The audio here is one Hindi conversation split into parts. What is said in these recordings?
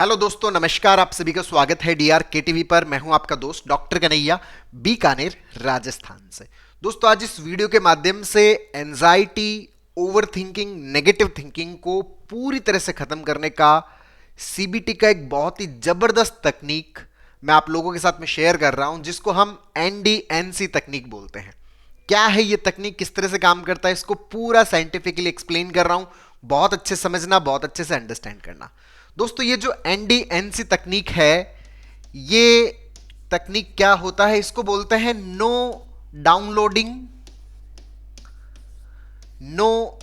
हेलो दोस्तों, नमस्कार। आप सभी का स्वागत है डीआर के टीवी पर। मैं हूं आपका दोस्त डॉक्टर कन्हैया, बीकानेर, राजस्थान से। दोस्तों, आज इस वीडियो के माध्यम से anxiety, over thinking, negative thinking को पूरी तरह से खत्म करने का सीबीटी का एक बहुत ही जबरदस्त तकनीक मैं आप लोगों के साथ में शेयर कर रहा हूं, जिसको हम एनडीएनसी तकनीक बोलते हैं। क्या है ये तकनीक, किस तरह से काम करता है, इसको पूरा साइंटिफिकली एक्सप्लेन कर रहा हूं। बहुत अच्छे से समझना, बहुत अच्छे से अंडरस्टैंड करना। दोस्तों, ये जो एनडीएनसी तकनीक है, ये तकनीक क्या होता है, इसको बोलते हैं no downloading, no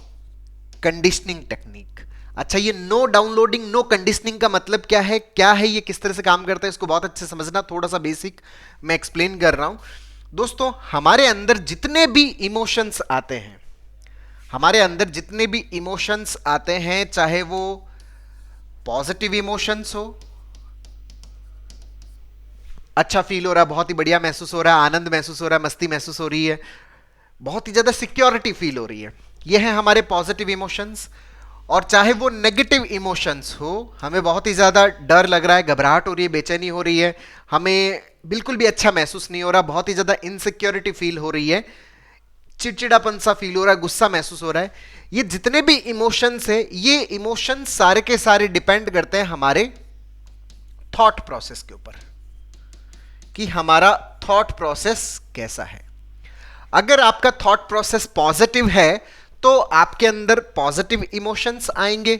conditioning technique. अच्छा, ये नो डाउनलोडिंग, नो कंडीशनिंग का मतलब क्या है, ये किस तरह से काम करता है, इसको बहुत अच्छे से समझना। थोड़ा सा बेसिक मैं एक्सप्लेन कर रहा हूं। दोस्तों, हमारे अंदर जितने भी इमोशंस आते हैं, हमारे अंदर जितने भी इमोशंस आते हैं, चाहे वो पॉजिटिव इमोशंस हो, अच्छा फील हो रहा है, बहुत ही बढ़िया महसूस हो रहा है, आनंद महसूस हो रहा है, मस्ती महसूस हो रही है, बहुत ही ज्यादा सिक्योरिटी फील हो रही है, ये है हमारे पॉजिटिव इमोशंस। और चाहे वो नेगेटिव इमोशंस हो, हमें बहुत ही ज्यादा डर लग रहा है, घबराहट हो रही है, बेचैनी हो रही है, हमें बिल्कुल भी अच्छा महसूस नहीं हो रहा, बहुत ही ज्यादा इनसिक्योरिटी फील हो रही है, चिड़चिड़ापन सा फील हो रहा है, गुस्सा महसूस हो रहा है। ये जितने भी इमोशंस है, ये इमोशंस सारे के सारे डिपेंड करते हैं हमारे थॉट प्रोसेस के ऊपर, कि हमारा थॉट प्रोसेस कैसा है। अगर आपका थॉट प्रोसेस पॉजिटिव है तो आपके अंदर पॉजिटिव इमोशंस आएंगे,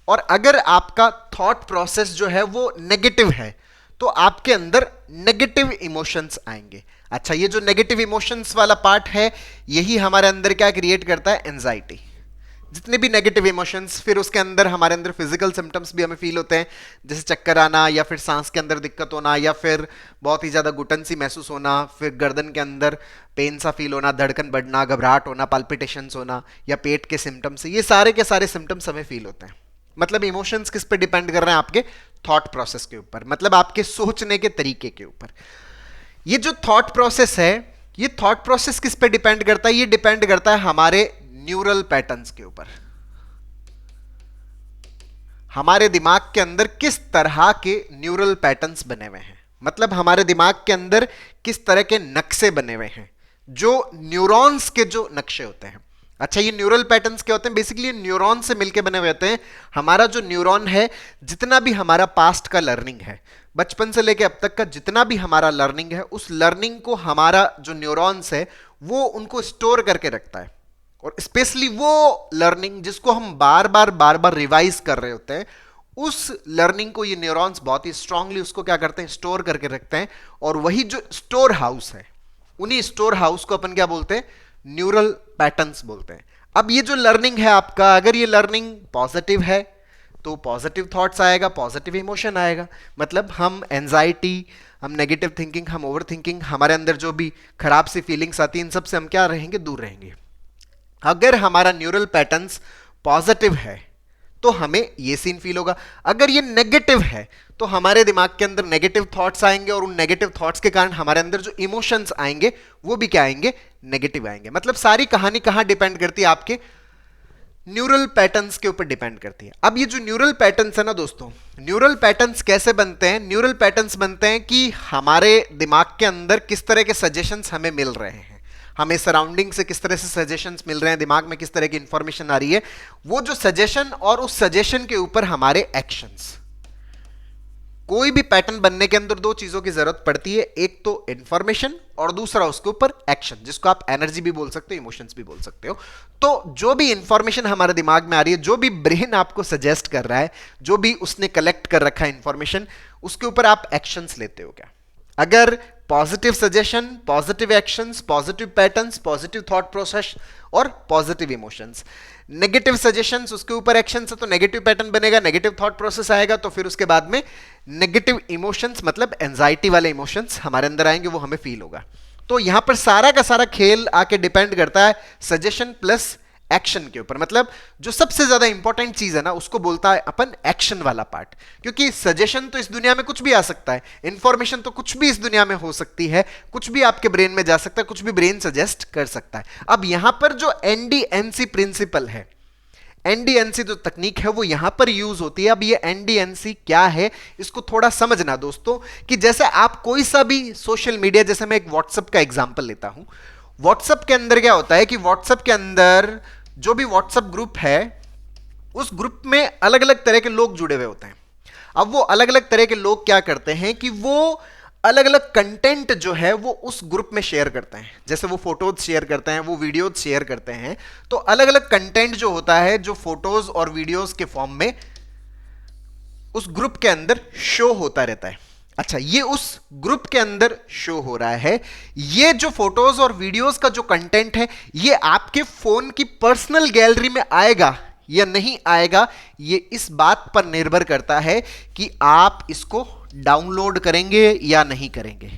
और अगर आपका थॉट प्रोसेस जो है वो नेगेटिव है तो आपके अंदर नेगेटिव इमोशंस आएंगे। अच्छा, ये जो नेगेटिव इमोशंस वाला पार्ट है, यही हमारे अंदर क्या क्रिएट करता है, एंजाइटी। जितने भी नेगेटिव इमोशंस, फिर उसके अंदर हमारे अंदर फिजिकल सिम्टम्स भी हमें फील होते हैं, जैसे चक्कर आना, या फिर सांस के अंदर दिक्कत होना, या फिर बहुत ही ज़्यादा घुटन सी महसूस होना, फिर गर्दन के अंदर पेन सा फील होना, धड़कन बढ़ना, घबराहट होना, पाल्पिटेशंस होना, या पेट के सिम्टम्स, ये सारे के सारे सिम्टम्स हमें फील होते हैं। मतलब इमोशंस किस पे डिपेंड कर रहे हैं, आपके थॉट प्रोसेस के ऊपर, मतलब आपके सोचने के तरीके के ऊपर। ये जो थॉट प्रोसेस है, ये थॉट प्रोसेस किस पे डिपेंड करता है, ये डिपेंड करता है हमारे न्यूरल पैटर्न्स के ऊपर। हमारे दिमाग के अंदर किस तरह के न्यूरल पैटर्न्स बने हुए हैं, मतलब हमारे दिमाग के अंदर किस तरह के नक्शे बने हुए हैं, जो न्यूरॉन्स के जो नक्शे होते हैं। अच्छा, ये न्यूरल पैटर्न्स क्या होते हैं, बेसिकली न्यूरॉन से मिलकर बने हुए होते हैं। हमारा जो न्यूरॉन है, जितना भी हमारा पास्ट का लर्निंग है, बचपन से लेकर अब तक का जितना भी हमारा लर्निंग है, उस लर्निंग को हमारा जो न्यूरॉन्स है वो उनको स्टोर करके रखता है। और स्पेशली वो लर्निंग जिसको हम बार बार रिवाइज कर रहे होते हैं, उस लर्निंग को ये न्यूरॉन्स बहुत ही स्ट्रांगली उसको क्या करते हैं, स्टोर करके रखते हैं। और वही जो स्टोर हाउस है, उन्हीं स्टोर हाउस को अपन क्या बोलते हैं, न्यूरल पैटर्न्स बोलते हैं। अब ये जो लर्निंग है आपका, अगर ये लर्निंग पॉजिटिव है तो पॉजिटिव थॉट्स आएगा, पॉजिटिव इमोशन आएगा। मतलब हम एंजाइटी, हम नेगेटिव थिंकिंग, हम ओवर थिंकिंग, हमारे अंदर जो भी खराब सी फीलिंग्स आती हैं, इन सब से हम क्या रहेंगे, दूर रहेंगे। अगर हमारा न्यूरल पैटर्न्स पॉजिटिव है तो हमें ये सीन फील होगा। अगर ये नेगेटिव है तो हमारे दिमाग के अंदर नेगेटिव थॉट्स आएंगे, और उन नेगेटिव थॉट्स के कारण हमारे अंदर जो इमोशंस आएंगे वो भी क्या आएंगे, नेगेटिव आएंगे। मतलब सारी कहानी कहां डिपेंड करती है, आपके न्यूरल पैटर्न्स के ऊपर डिपेंड करती है। अब ये जो न्यूरल पैटर्न्स है ना दोस्तों, न्यूरल पैटर्न्स कैसे बनते हैं, न्यूरल पैटर्न्स बनते हैं कि हमारे दिमाग के अंदर किस तरह के सजेशंस हमें मिल रहे हैं, हमें सराउंडिंग से किस तरह से सजेशंस मिल रहे हैं, दिमाग में किस तरह की इंफॉर्मेशन आ रही है, वो जो सजेशन और उस सजेशन के ऊपर हमारे एक्शंस। कोई भी पैटर्न बनने के अंदर दो चीजों की जरूरत पड़ती है, एक तो इंफॉर्मेशन और दूसरा उसके ऊपर एक्शन, जिसको आप एनर्जी भी बोल सकते हो, इमोशंस भी बोल सकते हो। तो जो भी इंफॉर्मेशन हमारे दिमाग में आ रही है, जो भी ब्रेन आपको सजेस्ट कर रहा है, जो भी उसने कलेक्ट कर रखा है इंफॉर्मेशन, उसके ऊपर आप एक्शंस लेते हो क्या। अगर positive suggestion, positive actions, positive patterns, positive thought process और पॉजिटिव इमोशंस, नेगेटिव सजेशंस, उसके ऊपर एक्शंस है तो नेगेटिव पैटर्न बनेगा, नेगेटिव थॉट प्रोसेस आएगा, तो फिर उसके बाद में नेगेटिव इमोशंस, मतलब एंजाइटी वाले इमोशंस हमारे अंदर आएंगे, वो हमें फील होगा। तो यहां पर सारा का सारा खेल आके डिपेंड करता है सजेशन प्लस एक्शन के ऊपर। मतलब जो सबसे ज्यादा इंपॉर्टेंट चीज है ना, उसको बोलता है अपन एक्शन वाला पार्ट। क्योंकि सजेशन तो इस दुनिया में कुछ भी आ सकता है, इंफॉर्मेशन तो कुछ भी इस दुनिया में हो सकती है, कुछ भी आपके ब्रेन में जा सकता है, कुछ भी ब्रेन सजेस्ट कर सकता है। अब यहां पर जो एनडीएनसी प्रिंसिपल है, एनडीएनसी जो तकनीक है वो यहां पर यूज होती है। अब ये एनडीएनसी क्या है इसको थोड़ा समझना दोस्तों, कि जैसे आप कोई सा भी सोशल मीडिया, जैसे मैं एक व्हाट्सएप का एग्जांपल लेता हूं। व्हाट्सएप के अंदर क्या होता है कि व्हाट्सएप के अंदर जो भी व्हाट्सएप ग्रुप है उस ग्रुप में अलग अलग तरह के लोग जुड़े हुए होते हैं। अब वो अलग अलग तरह के लोग क्या करते हैं कि वो अलग अलग कंटेंट जो है वो उस ग्रुप में शेयर करते हैं। जैसे वो फोटोज शेयर करते हैं, वो वीडियोज शेयर करते हैं, तो अलग अलग कंटेंट जो होता है जो फोटोज और वीडियोज के फॉर्म में उस ग्रुप के अंदर शो होता रहता है। अच्छा, ये उस ग्रुप के अंदर शो हो रहा है। ये जो फोटोज और वीडियोज का जो कंटेंट है ये आपके फोन की पर्सनल गैलरी में आएगा या नहीं आएगा, ये इस बात पर निर्भर करता है कि आप इसको डाउनलोड करेंगे या नहीं करेंगे।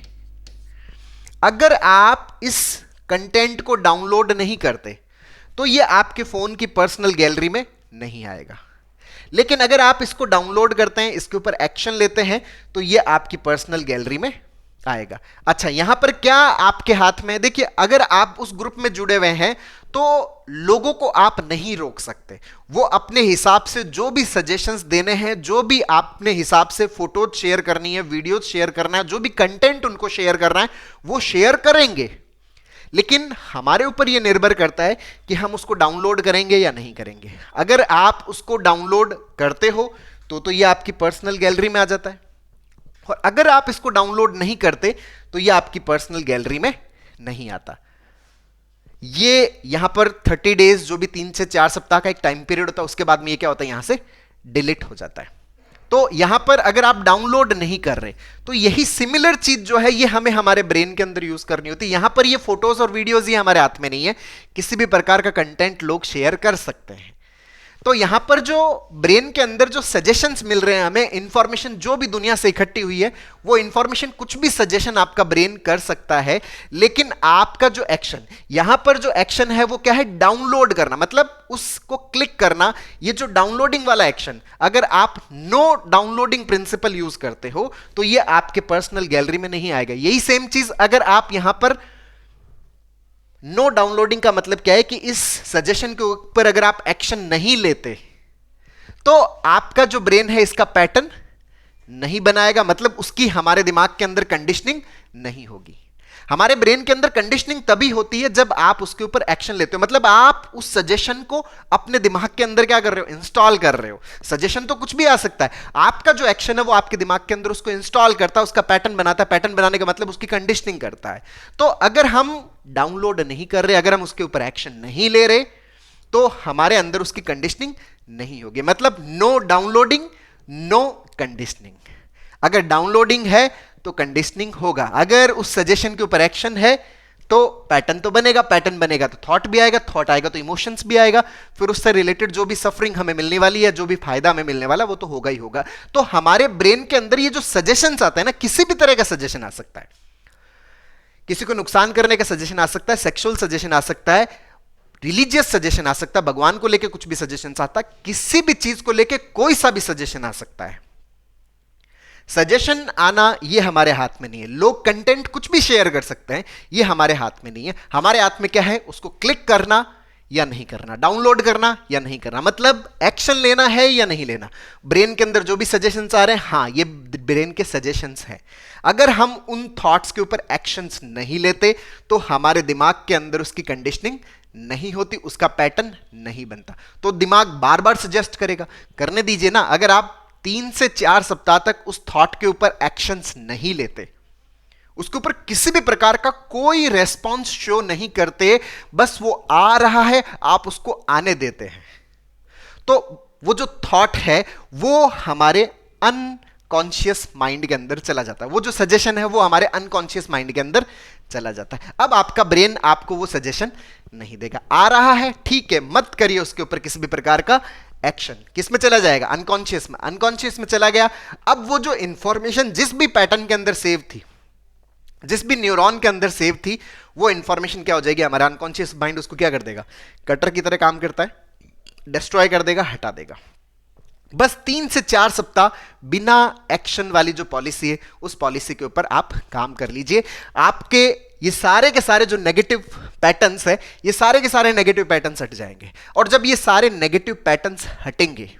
अगर आप इस कंटेंट को डाउनलोड नहीं करते तो ये आपके फोन की पर्सनल गैलरी में नहीं आएगा। लेकिन अगर आप इसको डाउनलोड करते हैं, इसके ऊपर एक्शन लेते हैं, तो ये आपकी पर्सनल गैलरी में आएगा। अच्छा, यहां पर क्या आपके हाथ में है? देखिए, अगर आप उस ग्रुप में जुड़े हुए हैं तो लोगों को आप नहीं रोक सकते। वो अपने हिसाब से जो भी सजेशंस देने हैं, जो भी आपने हिसाब से फोटोज शेयर करनी है, वीडियोज शेयर करना है, जो भी कंटेंट उनको शेयर करना है वो शेयर करेंगे। लेकिन हमारे ऊपर यह निर्भर करता है कि हम उसको डाउनलोड करेंगे या नहीं करेंगे। अगर आप उसको डाउनलोड करते हो तो ये आपकी पर्सनल गैलरी में आ जाता है, और अगर आप इसको डाउनलोड नहीं करते तो ये आपकी पर्सनल गैलरी में नहीं आता। ये यहां पर 30 डेज, जो भी 3 से 4 सप्ताह का एक टाइम पीरियड होता है, उसके बाद में ये क्या होता है, यहां से डिलीट हो जाता है। तो यहां पर अगर आप डाउनलोड नहीं कर रहे तो यही सिमिलर चीज जो है ये हमें हमारे ब्रेन के अंदर यूज करनी होती है। यहां पर ये फोटोज और वीडियोज ये हमारे हाथ में नहीं है, किसी भी प्रकार का कंटेंट लोग शेयर कर सकते हैं। तो यहां पर जो ब्रेन के अंदर जो सजेशंस मिल रहे हैं हमें, इंफॉर्मेशन जो भी दुनिया से इकट्ठी हुई है, वो इंफॉर्मेशन कुछ भी सजेशन आपका ब्रेन कर सकता है। लेकिन आपका जो एक्शन, यहां पर जो एक्शन है वो क्या है, डाउनलोड करना, मतलब उसको क्लिक करना। ये जो डाउनलोडिंग वाला एक्शन, अगर आप नो डाउनलोडिंग प्रिंसिपल यूज करते हो तो ये आपके पर्सनल गैलरी में नहीं आएगा। यही सेम चीज अगर आप यहां पर नो डाउनलोडिंग का मतलब क्या है कि इस सजेशन के ऊपर अगर आप एक्शन नहीं लेते तो आपका जो ब्रेन है इसका पैटर्न नहीं बनाएगा, मतलब उसकी हमारे दिमाग के अंदर कंडीशनिंग नहीं होगी। हमारे ब्रेन के अंदर कंडीशनिंग तभी होती है जब आप उसके ऊपर एक्शन लेते हो, मतलब आप उस सजेशन को अपने दिमाग के अंदर क्या कर रहे हो, इंस्टॉल कर रहे हो। सजेशन तो कुछ भी आ सकता है, आपका जो एक्शन है वो आपके दिमाग के अंदर उसको इंस्टॉल करता है, उसका पैटर्न बनाता है। पैटर्न बनाने का मतलब उसकी कंडीशनिंग करता है। तो अगर हम डाउनलोड नहीं कर रहे, अगर हम उसके ऊपर एक्शन नहीं ले रहे, तो हमारे अंदर उसकी कंडीशनिंग नहीं होगी। मतलब नो डाउनलोडिंग, नो कंडीशनिंग। अगर डाउनलोडिंग है तो कंडीशनिंग होगा, अगर उस सजेशन के ऊपर एक्शन है तो पैटर्न तो बनेगा, पैटर्न बनेगा तो थॉट भी आएगा, थॉट आएगा तो इमोशंस भी आएगा, फिर उससे रिलेटेड जो भी सफरिंग हमें मिलने वाली है, जो भी फायदा हमें मिलने वाला वो तो होगा ही होगा। तो हमारे ब्रेन के अंदर ये जो सजेशंस आते हैं ना, किसी भी तरह का सजेशन आ सकता है, किसी को नुकसान करने का सजेशन आ सकता है, सेक्सुअल सजेशन आ सकता है, रिलीजियस सजेशन आ सकता है, भगवान को लेकर कुछ भी सजेशन आता है, किसी भी चीज को लेकर कोई सा भी सजेशन आ सकता है। सजेशन आना ये हमारे हाथ में नहीं है। लोग कंटेंट कुछ भी शेयर कर सकते हैं, ये हमारे हाथ में नहीं है। हमारे हाथ में क्या है, उसको क्लिक करना या नहीं करना, डाउनलोड करना या नहीं करना, मतलब एक्शन लेना है या नहीं लेना। ब्रेन के अंदर जो भी सजेशंस आ रहे हैं, हाँ ये ब्रेन के सजेशंस हैं। अगर हम उन थॉट्स के ऊपर एक्शंस नहीं लेते तो हमारे दिमाग के अंदर उसकी कंडीशनिंग नहीं होती, उसका पैटर्न नहीं बनता। तो दिमाग बार बार सजेस्ट करेगा, करने दीजिए ना। अगर आप 3 से 4 सप्ताह तक उस थॉट के ऊपर एक्शंस नहीं लेते, उसके ऊपर किसी भी प्रकार का कोई रेस्पॉन्स शो नहीं करते, बस वो आ रहा है, आप उसको आने देते हैं, तो वो जो थॉट है वो हमारे अनकॉन्शियस माइंड के अंदर चला जाता है। वो जो सजेशन है वो हमारे अनकॉन्शियस माइंड के अंदर चला जाता है। अब आपका ब्रेन आपको वो सजेशन नहीं देगा। आ रहा है, ठीक है, मत करिए उसके ऊपर किसी भी प्रकार का एक्शन। किस में चला जाएगा, अनकॉन्शियस में। अनकॉन्शियस में चला गया। अब वो जो इंफॉर्मेशन जिस भी पैटर्न के अंदर सेव थी, जिस भी न्यूरॉन के अंदर सेव थी, वो इंफॉर्मेशन क्या हो जाएगी, हमारा अनकॉन्शियस माइंड उसको क्या कर देगा, कटर की तरह काम करता है, डिस्ट्रॉय कर देगा, हटा देगा। बस 3 से 4 सप्ताह बिना एक्शन वाली जो पॉलिसी है, उस पॉलिसी के ऊपर आप काम कर लीजिए। आपके ये सारे के सारे जो नेगेटिव पैटर्न्स है, ये सारे के सारे नेगेटिव पैटर्न्स हट जाएंगे। और जब ये सारे नेगेटिव पैटर्न्स हटेंगे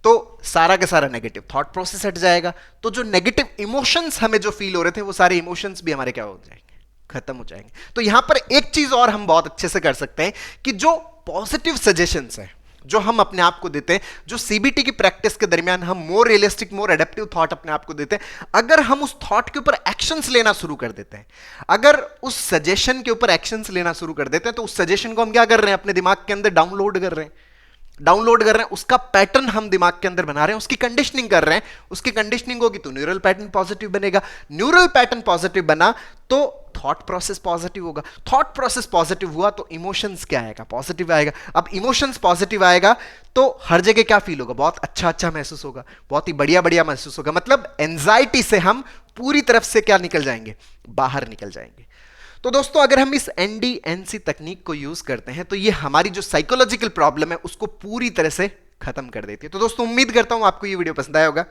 तो सारा का सारा नेगेटिव थॉट प्रोसेस हट जाएगा। तो जो नेगेटिव इमोशंस हमें जो फील हो रहे थे, वो सारे इमोशंस भी हमारे क्या हो जाएंगे, खत्म हो जाएंगे। तो यहां पर एक चीज और हम बहुत अच्छे से कर सकते हैं कि जो पॉजिटिव सजेशंस है जो हम अपने आप को देते हैं, जो सीबीटी की प्रैक्टिस के दरमियान हम मोर रियलिस्टिक, मोर एडेप्टिव थॉट अपने आप को देते हैं, अगर हम उस थॉट के ऊपर एक्शंस लेना शुरू कर देते हैं, अगर उस सजेशन के ऊपर एक्शंस लेना शुरू कर देते हैं, तो उस सजेशन को हम क्या कर रहे हैं, अपने दिमाग के अंदर डाउनलोड कर रहे हैं, उसका पैटर्न हम दिमाग के अंदर बना रहे हैं, उसकी कंडीशनिंग कर रहे हैं। उसकी कंडीशनिंग होगी तो न्यूरल पैटर्न पॉजिटिव बनेगा, न्यूरल पैटर्न पॉजिटिव बना तो थॉट प्रोसेस पॉजिटिव होगा, थॉट प्रोसेस पॉजिटिव हुआ तो इमोशंस क्या आएगा, पॉजिटिव आएगा। अब इमोशंस पॉजिटिव आएगा तो हर जगह क्या फील होगा, बहुत अच्छा अच्छा महसूस होगा, बहुत ही बढ़िया बढ़िया महसूस होगा। मतलब एंजाइटी से हम पूरी तरफ से क्या निकल जाएंगे, बाहर निकल जाएंगे। तो दोस्तों अगर हम इस NDNC तकनीक को यूज करते हैं तो ये हमारी जो साइकोलॉजिकल प्रॉब्लम है उसको पूरी तरह से खत्म कर देती है। तो दोस्तों उम्मीद करता हूं आपको ये वीडियो पसंद आया होगा,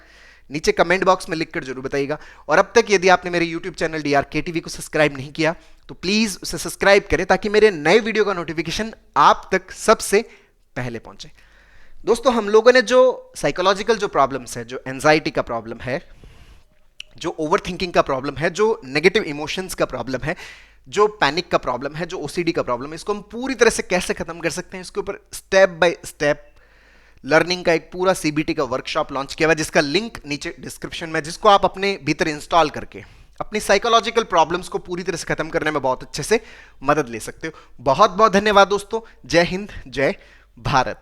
नीचे कमेंट बॉक्स में लिखकर जरूर बताइएगा। और अब तक यदि आपने मेरे YouTube चैनल DRKTV को सब्सक्राइब नहीं किया तो प्लीज उसे सब्सक्राइब करें ताकि मेरे नए वीडियो का नोटिफिकेशन आप तक सबसे पहले पहुंचे। दोस्तों हम लोगों ने जो साइकोलॉजिकल जो प्रॉब्लम्स है, जो एंजाइटी का प्रॉब्लम है, जो ओवर थिंकिंग का प्रॉब्लम है, जो नेगेटिव इमोशंस का प्रॉब्लम है, जो पैनिक का प्रॉब्लम है, जो OCD का प्रॉब्लम है, इसको हम पूरी तरह से कैसे खत्म कर सकते हैं, इसके ऊपर स्टेप बाय स्टेप लर्निंग का एक पूरा CBT का वर्कशॉप लॉन्च किया हुआ है, जिसका लिंक नीचे डिस्क्रिप्शन में, जिसको आप अपने भीतर इंस्टॉल करके अपनी साइकोलॉजिकल प्रॉब्लम्स को पूरी तरह से खत्म करने में बहुत अच्छे से मदद ले सकते हो। बहुत बहुत धन्यवाद दोस्तों। जय हिंद, जय भारत।